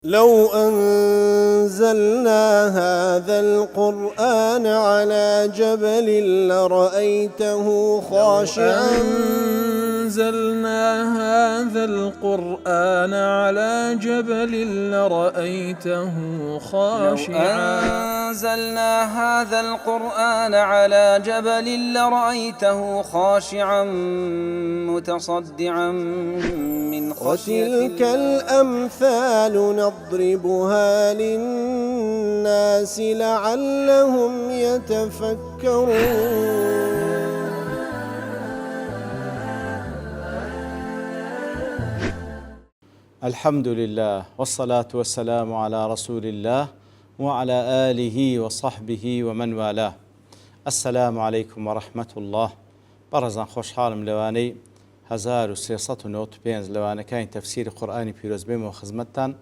لو أنزلنا هذا القرآن على جبل لرأيته خاشعا أنزلنا هذا القرآن على جبل لرأيته خاشعا أنزلنا هذا القرآن على جبل لرأيته خاشعا متصدعا من خشية وتلك الأمثال نضربها للناس لعلهم يتفكرون. الحمد لله والصلاة والسلام على رسول الله وعلى آله وصحبه ومن والاه. السلام عليكم ورحمة الله. برزان خوش حالم لواني 1395 لوانا كاين تفسير قرآني بيروز بيم وخزمتان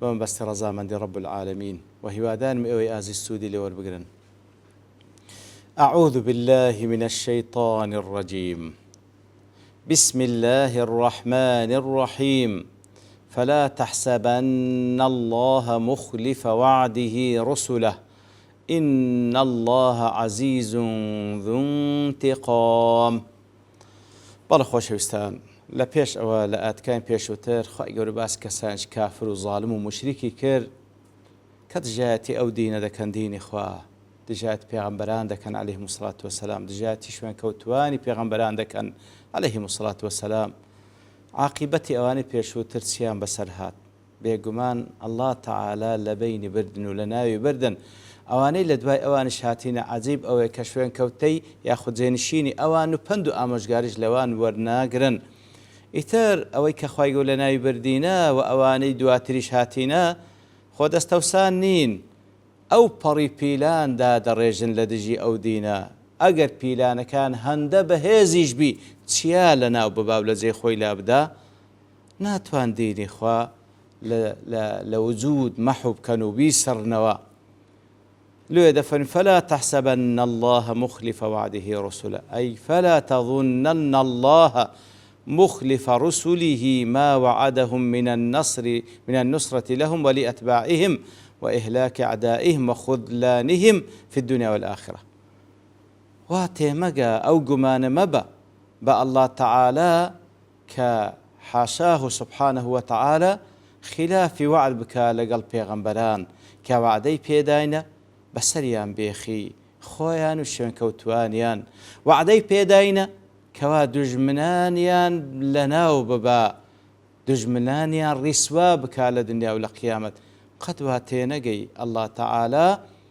ومن بس رزامندي رب العالمين وهوادان مئوي آزي السودي لور بقرن. أعوذ بالله من الشيطان الرجيم. بسم الله الرحمن الرحيم. فلا تحسبن الله مخلف وعده رسله إن الله عزيز ذو انتقام. بەڵە خۆشەویستان لە پێش ئەوە لە ئاتکان پێشووتر خی گەورە باس کەسانش کافر و زاڵم و مشریکی کرد کە دژایەتی ئەو دینە دەکەن دینی خوا، دژایەت پێغەمبەران دەکەن عەلەیهیمو سڵات وەسەلام، دژایەتی شوێن کەوتوانی پێغەمبەران دەکەن عەلەیهیمو سڵات وەسەلام. عاقیبەتی ئەوانی پێشووتر چیان بەسەر هات؟ بێگومان ئەڵڵا تەعالا لە بەینی بردن و لە ناوی بردن ئەوانەی لە دوای ئەوانش هاتینە عەجیب ئەوەیە کە شوێن کەوتەی یاخود جێنشینی ئەوان و پند و ئامۆژگاریش لەوان وەرناگرن. ئیتر ئەوەی کە خوای گەورە لە ناوی بردینە و ئەوانەی دواتریش هاتینە خۆ دەستەوسان نین، ئەو پەڕی پیلاندا دەڕێژن لە دژی ئەو دینە. ئەگەر پیلانەکان هەندە بەهێزیش بی چیا لە ناو بباو لە جێ خۆی لابدا ناتوان دینی خوا لە وجود مەحو بکەن و بیسڕنەوە. لو يدفن فلا تحسبن الله مخلف وعده رسله أي فلا تظنن الله مخلف رسله ما وعدهم من النصرة لهم ولأتباعهم وإهلاك أعدائهم وخذلانهم في الدنيا والآخرة. واتمجا أو جمان مبا الله تعالى كحاشاه سبحانه وتعالى خلاف وعد بك لقلب پیغمبران كوعدي بيداينه بەسەریان بێخی خۆیان و شوێن کەوتوانیان وعدەی پێداینە کەوا دوژمنانیان لەناو ببا، دوژمنانیان ڕیسوا بکا لە دنیا و لە قیامەت. قەت وا تێنەگەی ئەڵڵا تەعالا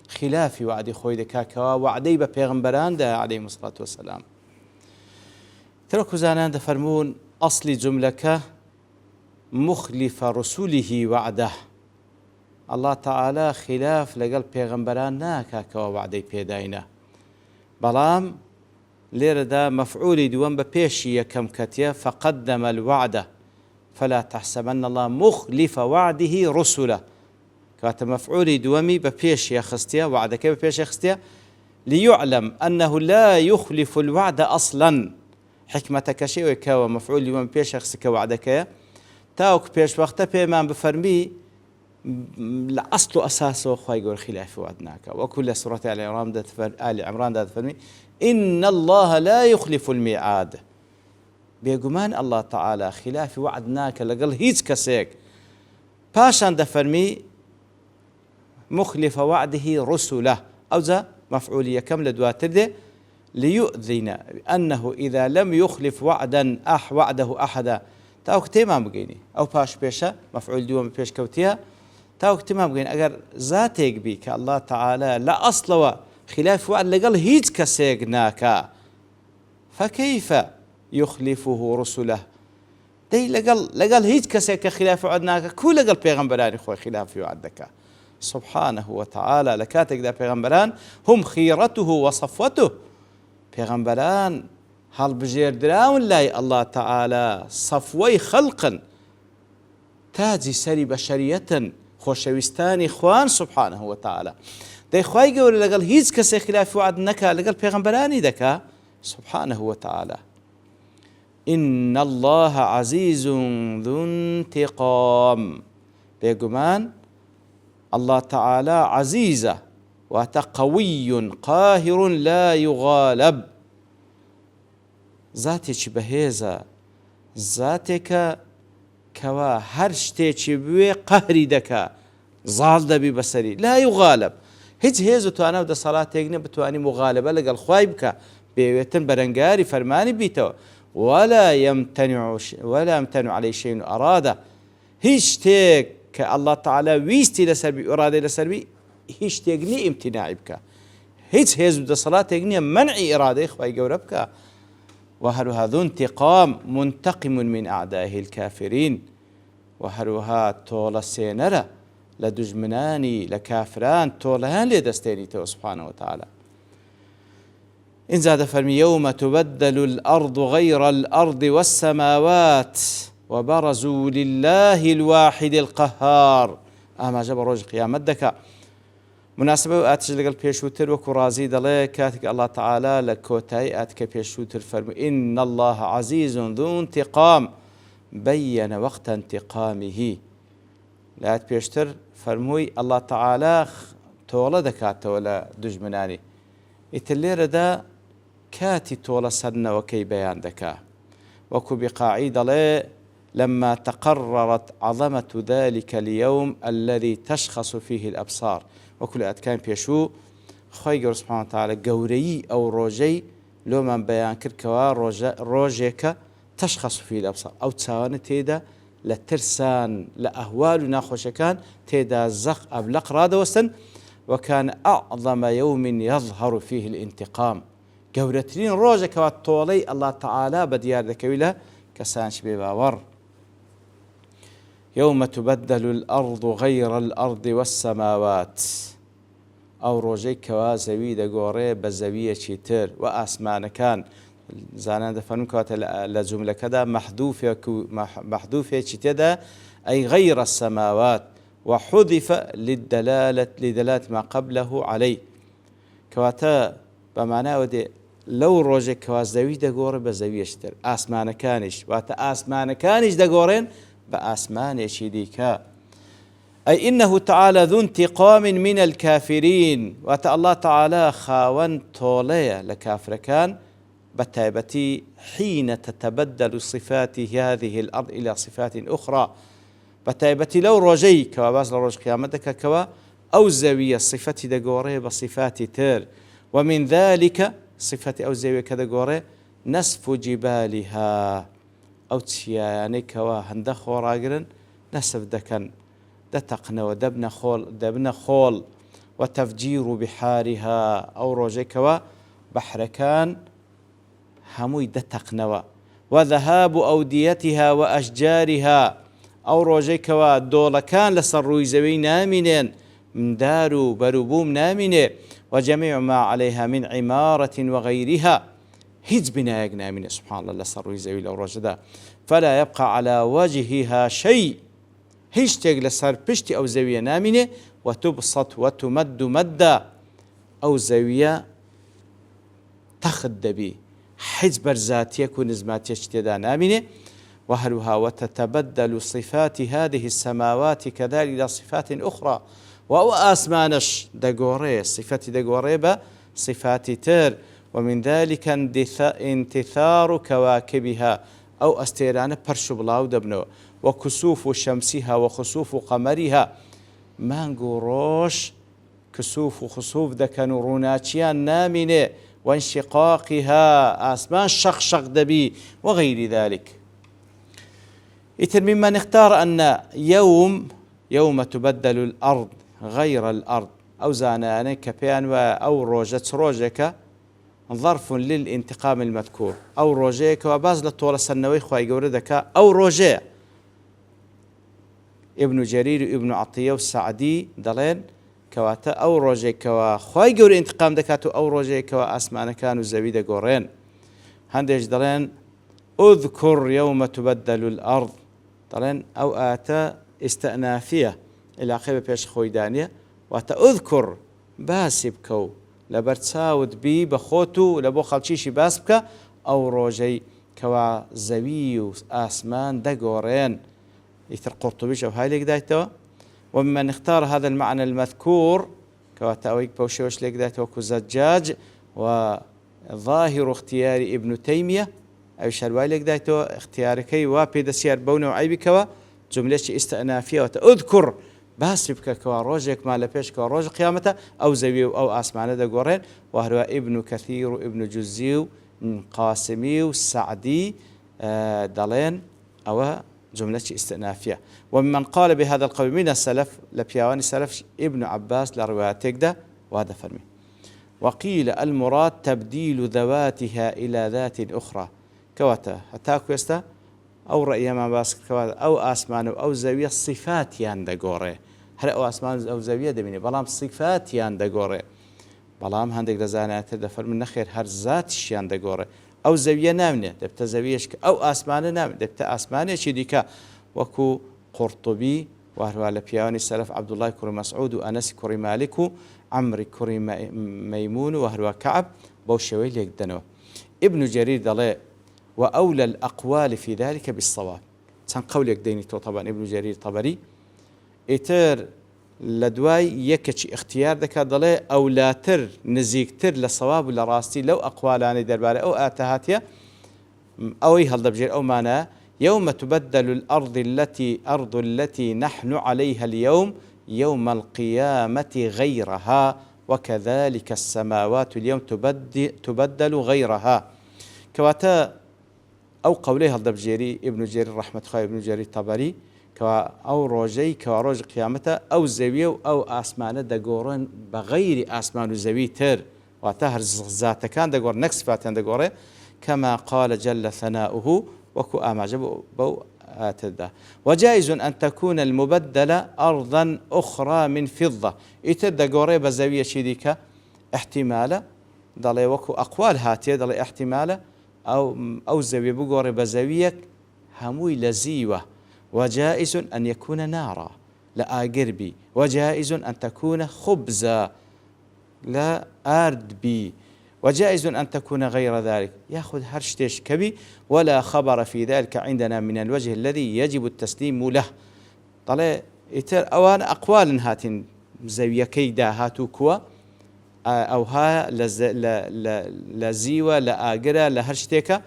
خلافی وعدی خۆی دەکا کەوا وعدەی بە پێغەمبەراندا عەلەیهیمو سڵات وەسەلام. ترۆ زانان دەفەرمون ئەسلی جوملەکە مخلف رسوله وعده، الله تعالى خلاف لقل پیغمبران ناکا کەوا وعدەی پێداینە، بەڵام لێرەدا مەفعولی دووەم بە پێشی یەکەم کەتیە فقدم الوعده فلا تحسبن الله مخلف وعده رسله، کاتە مەفعولی دووەمی بە پێشی خستیە، وعدەکەی بە پێشی خستیە ليعلم أنه لا يخلف الوعد أصلا. حکمەتەکە شێوەیە کەوە مەفعولی دووەم پێشی خستکە وعدەکەیە تاوەکو پێشوەختە پێمان بفەرمی لأصل أساسه خواهي يقول خلاف وعدناك. وكل سورة آل عمران داد فرمي إن الله لا يخلف الميعاد. بيقومان الله تعالى خلاف وعدناك لقل هيج كسيك باشان دفرمي مخلف وعده رسله أو ذا مفعولية كم لدواتر دي ليؤذن أنه إذا لم يخلف وعده أحدا تاوك تيمان بقيني أو باش بيشا مفعول دوام بيش كوتيها تاوك تمام بقين أجر ذاتك بك الله تعالى لا أصل خلاف وعد لقال هيج كسيقناك فكيف يخلفه رسله دي لقال هيج كسيك خلاف وعدناك كل لقال بيغمبران خوي خلاف وعدك سبحانه وتعالى لكاتك دا بيغمبران هم خيرته وصفوته. بيغمبران هل بجير دراون لاي الله تعالى صفوي خلقا تاجي سري بشرية خوشويستاني خوان سبحانه وتعالى دي خواهي قول لقل هيز كسي خلاف وعد نكا لقل پیغمبراني دكا سبحانه وتعالى. إن الله عزيز ذو انتقام. بێگومان الله تعالى عزيزة وقوي قاهر لا يغالب ذاتێکی بەهێزە ذاتێکە کەوا هەر شتێکی بوێ قەهری دەکا زاڵ دەبی بەسەری لا يغالب هیچ هێز و توانە و دەسەڵاتێک نییە بتوانی مغالبە لەگەڵ خوای بکە بێوێتن بەرەنگاری فەرمانی بیتەوە ولا يمتنع عليه شيء أراده هیچ شتێک کە الله تعالى ویستی لەسەربی ئێرادەی لەسەربی هیچ شتێک نییە ئیمتیناعی بکە هیچ هێز و دەسەڵاتێک نییە منعی ئێرادەی خوای گەورە بکە وهروها ذو انتقام منتقم من أعدائه الكافرين وهروها تولى سينرة لدجمناني لكافران تولهان لدستيني تو سبحانه وتعالى إن زاد فرمي يوم تبدل الأرض غير الأرض والسماوات وبرزوا لله الواحد القهار أما جاب روج قيامت دكا مناسبة آتش لقل بيشوتر وكو رازي دلي كاتك الله تعالى لكوتاي آتك بيشوتر فرمي إن الله عزيز ذو انتقام بين وقت انتقامه لات بيشتر فرموي الله تعالى تولا دكات ولا دجمناني إتلير دا كاتي تولا سنة وكي بيان دكا وكو بقاعيد لي لما تقررت عظمة ذلك اليوم الذي تشخص فيه الأبصار وكل أتكان بيشو خوي سبحانه وتعالى قوري أو روجي لو من بيان كركوا روجيك تشخص فيه الأبصار أو تساوان تيدا لترسان لأهوال ناخوشكان تيدا زق أبلق راد وسن وكان أعظم يوم يظهر فيه الانتقام قورترين روجك والطولي الله تعالى بديار ذكويلة كسانش بباور يوم تبدل الأرض غير الأرض والسماوات أو روجيك وزوي دقوري بزوية شتر وأسمان كان زانان دفنون كوات لجملة كذا محذوفة شتدا أي غير السماوات وحذف لدلالة ما قبله عليه كواتا بمعنى ودي لو روجيك وزوي دقوري بزوية شتر أسمان كانش واتا أسمان كانش دقورين بأسمان شديكا أي إنه تعالى ذو انتقام من الكافرين وأتى الله تعالى خاون طولية لكافر كان بتايبتي حين تتبدل صفات هذه الأرض إلى صفات أخرى بتايبتي لو رجي كوا باز لرج قيامتك كوا أو زاوية صفة دقوري بصفات تر ومن ذلك صفة أو زاوية كدقوري نسف جبالها أو تشياني كوا هندا خوراقرن نسف دكن دتقنا ودبنا خول وتفجير بحارها أو روجي كوا بحركان هموي دتقنوا وذهاب أوديتها وأشجارها أو روجي كوا دولكان لسروي زوي نامنين من دارو بروبوم نامنه وجميع ما عليها من عمارة وغيرها هيج بنايق نامنه سبحان الله لسروي زوي لو رجدا فلا يبقى على وجهها شيء هيش تيج لسر بشتي أو زاوية نامنة وتبسط وتمد مدا أو زاوية تخد بي حجبر ذاتية كونزماتية اشتدا نامنة وهلها وتتبدل صفات هذه السماوات كذلك إلى صفات أخرى وأسمانش دقوري صفات دقوري بصفات تر ومن ذلك انتثار كواكبها أو أستيران برشبلاو دبنو وكسوف شمسها وخسوف قمرها مانغو روش كسوف وخسوف دكانو روناتشيان نامنة وانشقاقها آسمان شق دبي وغير ذلك إتر مما نختار أن يوم تبدل الأرض غير الأرض أو زانان كبيان أو روجك ظرف للانتقام المذكور أو روجيك وباز لطول السنوي خواهي قوردك أو روجي ابن جرير ابن عطية والسعدي دلين كواتا أو روجيك وخواهي قور انتقام دكاتو أو روجيك وأسمان كانوا زبيدة قورين هنديش دلين اذكر يوم تبدل الأرض دلين أو آتا استئنافية إلى خيبة بيش خويدانية واتا اذكر باسبكو لبرتساود بي بخوتو لبو خلشيشي باسبكا أو روجي كوا زوي آسمان دقورين يتر قرطبيش أو هاي لك دايتوا ومن اختار هذا المعنى المذكور كواتاويك بوشوش ليك ذات وكو زجاج وظاهر اختيار ابن تيمية أو شرواي ليك ذات اختياركي وابيد سيار بون وعيبك جملة استئنافية وتأذكر باس بك كواروجك ما لبيش كواروج قيامته أو زوي أو آسمان دا قورين وهو ابن كثير ابن جزي قاسمي والسعدي دالين أو جملة استئنافية. ومن قال بهذا القول من السلف لبياوان السلف ابن عباس لرواياتك ده وهذا فرمي. وقيل المراد تبديل ذواتها إلى ذات أخرى كواتا هتاكو يستا أو رأي ما باس كواتا أو آسمان أو زاوية صفات يان قوري هل أو آسمان أو زاوية دميني بلام صفات يان قوري بلام هندق لزانات دفر من نخير هر ذات يان قوري أو زاوية نامنة دبت زاوية أو آسمان نامنة دبت آسمان شديكا وكو قرطبي وهو لبياني السلف عبد الله كري مسعود وأنس كري مالك عمرو كري ميمون وهو كعب بوشوي ليك دنو ابن جرير دلي وأولى الأقوال في ذلك بالصواب كان قولك ديني تو طبعا ابن جرير طبري إتر لدواي يكش اختيار ذكا دلي أو لا تر نزيك تر لصواب ولا راستي لو أقوالان دربارة أو آتهاتيا أو يهل دبجير أو مانا يوم تبدل الأرض التي نحن عليها اليوم يوم القيامة غيرها وكذلك السماوات اليوم تبدل غيرها كواتا أو قوليها الدبجيري ابن جرير رحمة الله ابن جرير طبري كوا أو روجي كوا روج قيامته أو زوية أو آسمان دقورن بغير آسمان زوي تر واتهر ذات كان دقور نكس فاتن دقوره كما قال جل ثناؤه وكو أماجب بو آتدا وجائز أن تكون المبدلة أرضا أخرى من فضة إتد قوري بزاوية شديكة احتمالة ضلي وكو أقوال هاتية ضلي احتمالة أو زاوية بقوري بزاوية هموي لزيوة وجائز أن يكون نارا لا قربي وجائز أن تكون خبزا لا أرد بي وجائز أن تكون غير ذلك يأخذ هرشتش كبي ولا خبر في ذلك عندنا من الوجه الذي يجب التسليم له طلع إتر أوان أقوال هات زاوية كيدا هاتو كوا أو ها لزيوة لآقرة لهرشتك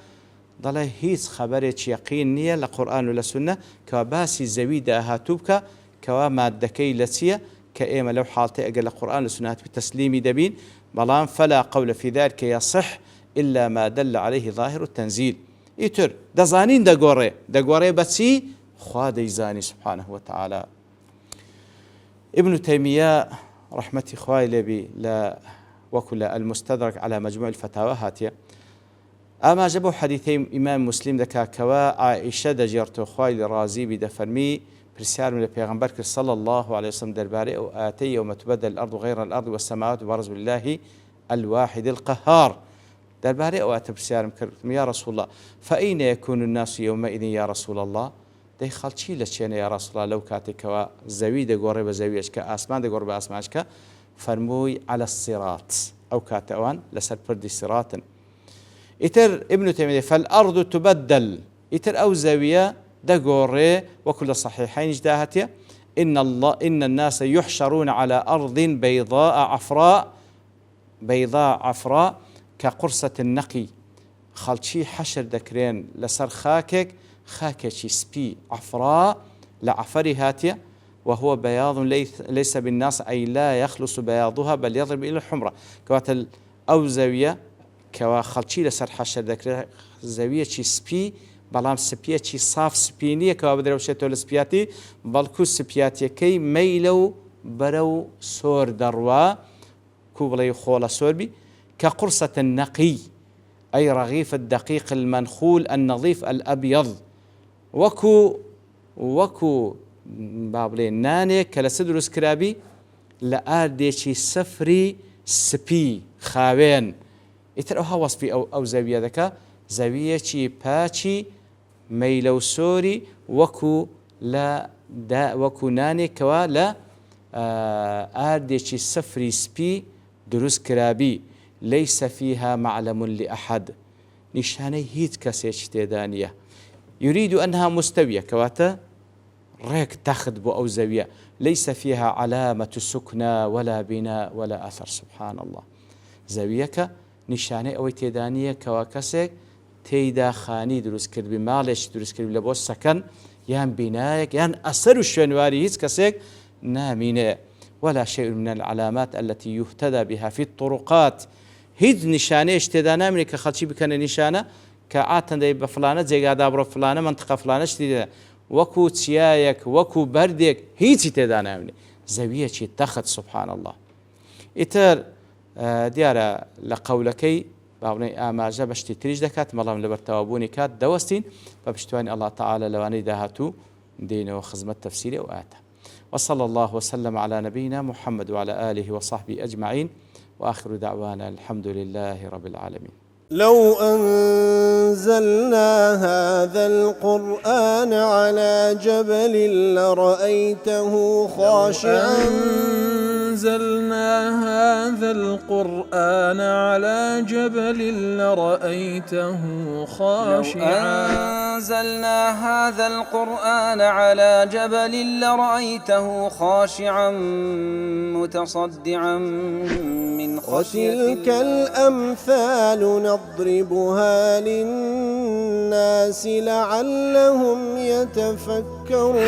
ضل هيس خبرت يقين نية لقرآن ولا سنة كباسي زويدة هاتوبك كوا مادكي لسية كأيما لو حالتي أقل القرآن والسنة بالتسليم دبين بلان فلا قول في ذلك يصح إلا ما دل عليه ظاهر التنزيل إتر دزانين دقوري بسي خواد يزاني سبحانه وتعالى. ابن تيمية رحمة إخوائي لبي لا وكل المستدرك على مجموع الفتاوى هاتية أما جبوا حديثي إمام مسلم دكا كوا عائشة دجيرتو خوائي رازي بدفرمي برسال من البيغمبر صلى الله عليه وسلم درباري أو آتي يوم تبدل الأرض غير الأرض والسماوات وبرز بالله الواحد القهار درباري أو آتي برسال يا رسول الله فأين يكون الناس يومئذ يا رسول الله دي خلشي لشين يا رسول الله لو كاتك زويد قريبة زويشك أسمان قريبة أسماشك فرموي على الصراط أو كاتوان لسر بردي صراط إتر ابن تيمية فالأرض تبدل إتر أو زاوية دقوري وكل صحيحين جداهتي إن الناس يحشرون على أرض بيضاء عفراء كقرصة النقي خلشي حشر دكرين لسر خاكك سبي عفراء لعفري هاتية وهو بياض ليس بالناس أي لا يخلص بياضها بل يضرب إلى الحمرة كوات أو زاوية كوا خلشي لسر حشر دكرين زاوية سبي بلام سبياتي صاف سبينية كوا بدرو شتو السبياتي بلكو سبياتي كي ميلو برو سور دروا كوبلي خولا سوربي كقرصة النقي أي رغيف الدقيق المنخول النظيف الأبيض وكو بابلين ناني كلا سدرس كرابي لآرديشي سفري سبي خاوين يترأوها وصفي أو زاوية ذكا زاوية باتشي ميلو سوري وكو ناني كوا لا آرديشي سفري سبي دروس كرابي ليس فيها معلم لأحد نشاني هيت كاسيش تيدانية يريد أنها مستوية كواتا ريك تاخد بو أو زاوية ليس فيها علامة سكنى ولا بناء ولا أثر. سبحان الله. زەویەکە نیشانەی ئەوەی تێدانیە کەوا کەسێک تێیدا خانی دروست کرد بی، ماڵێکی دروست کرد لە بۆ سەکەن یان بینایەک یان ئەسەر و شوێنواری هیچ کەسێک نامینێ. ولا شيء من العلامات التي يهتدى بها في الطرقات. هیچ نیشانەیەش تێدا نامینێ کە خەڵکی بکەنە نیشانە کە ئاتەندەی بە فلانە جێگادا بڕۆ فلانە منتقە فلانە شتی دێ، وەکو چیایەک وەکو بەردێک هیچی تێدا نامینێ. زەویەکی تەخت. سبحان الله. ئیتر دیارە لە قەولەکەی باڵێ ئاماژە بە شتی تریش دەکات، مەڵام لە بەرتەوابوونی کات دەوەستین بە پشتیوانی الله تعالى لەوانەی داهاتوو دێنەوە خزمەت تەفسیری ئەو ئاەتە. وصلى الله وسلم على نبينا محمد وعلى آله وصحبه أجمعين، وآخر دعوانا الحمد لله رب العالمين. لو أنزلنا هذا القرآن على جبل لرأيته خاشعا أنزلنا هذا القرآن على جبل لرأيته خاشعا. أنزلنا هذا القرآن على جبل لرأيته خاشعا متصدعا من خشية الله. وتلك الأمثال نضربها للناس لعلهم يتفكرون.